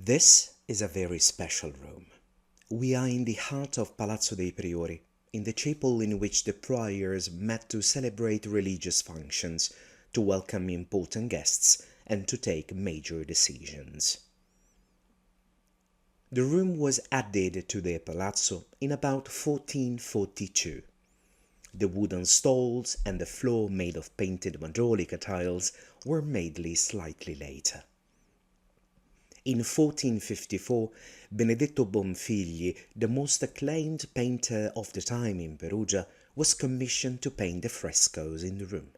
This is a very special room. We are in the heart of Palazzo dei Priori, in the chapel in which the priors met to celebrate religious functions, to welcome important guests, and to take major decisions. The room was added to the palazzo in about 1442. The wooden stalls and the floor made of painted majolica tiles were made slightly later. In 1454, Benedetto Bonfigli, the most acclaimed painter of the time in Perugia, was commissioned to paint the frescoes in the room.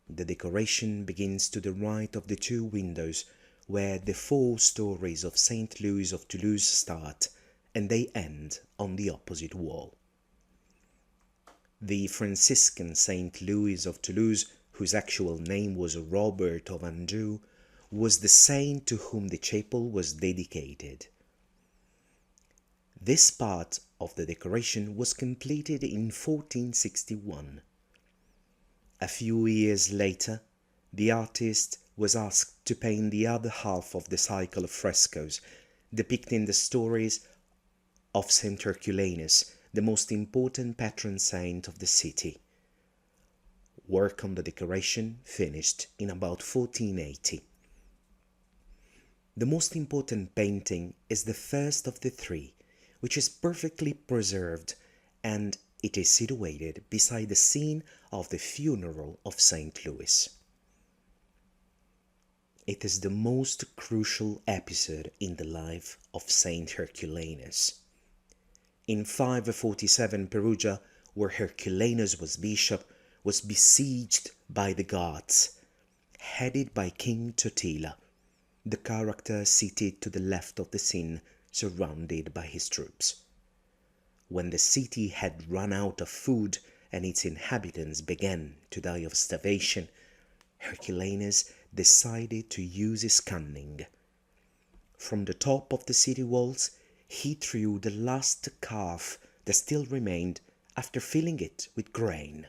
The decoration begins to the right of the two windows, where the 4 stories of Saint Louis of Toulouse start, and they end on the opposite wall. The Franciscan Saint Louis of Toulouse, whose actual name was Robert of Anjou, was the saint to whom the chapel was dedicated. This part of the decoration was completed in 1461. A few years later, the artist was asked to paint the other half of the cycle of frescoes, depicting the stories of Saint Herculanus, the most important patron saint of the city. Work on the decoration finished in about 1480. The most important painting is the first of the 3, which is perfectly preserved, and it is situated beside the scene of the funeral of Saint Louis. It is the most crucial episode in the life of Saint Herculanus. In 547, Perugia, where Herculanus was bishop, was besieged by the Goths, headed by King Totila, the character seated to the left of the scene, surrounded by his troops. When the city had run out of food and its inhabitants began to die of starvation, Herculanus decided to use his cunning. From the top of the city walls, he threw the last calf that still remained after filling it with grain.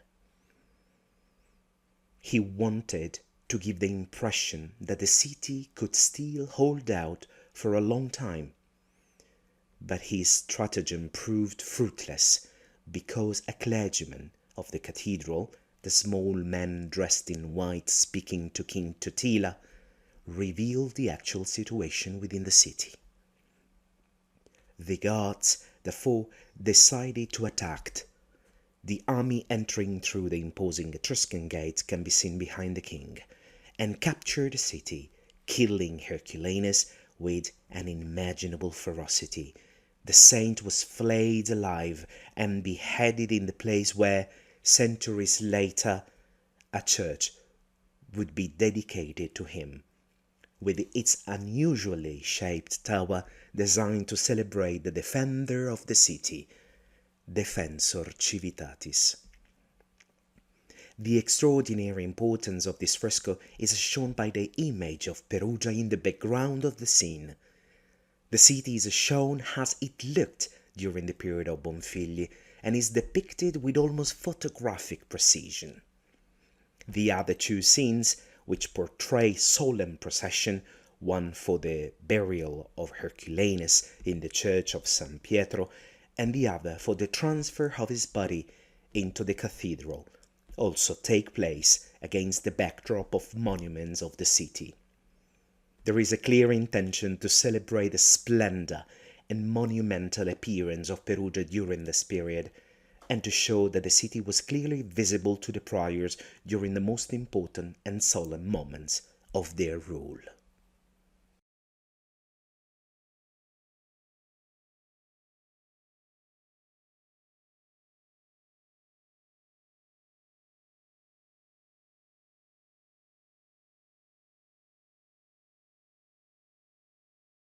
He wanted to give the impression that the city could still hold out for a long time. But his stratagem proved fruitless, because a clergyman of the cathedral, the small man dressed in white speaking to King Totila, revealed the actual situation within the city. The Goths, therefore, decided to attack. The army entering through the imposing Etruscan gate can be seen behind the king, and captured the city, killing Herculanus with unimaginable ferocity. The saint was flayed alive and beheaded in the place where, centuries later, a church would be dedicated to him, with its unusually shaped tower designed to celebrate the defender of the city, Defensor Civitatis. The extraordinary importance of this fresco is shown by the image of Perugia in the background of the scene. The city is shown as it looked during the period of Bonfigli and is depicted with almost photographic precision. The other 2 scenes, which portray solemn procession, one for the burial of Herculanus in the church of San Pietro, and the other for the transfer of his body into the cathedral, also take place against the backdrop of monuments of the city. There is a clear intention to celebrate the splendor and monumental appearance of Perugia during this period, and to show that the city was clearly visible to the priors during the most important and solemn moments of their rule.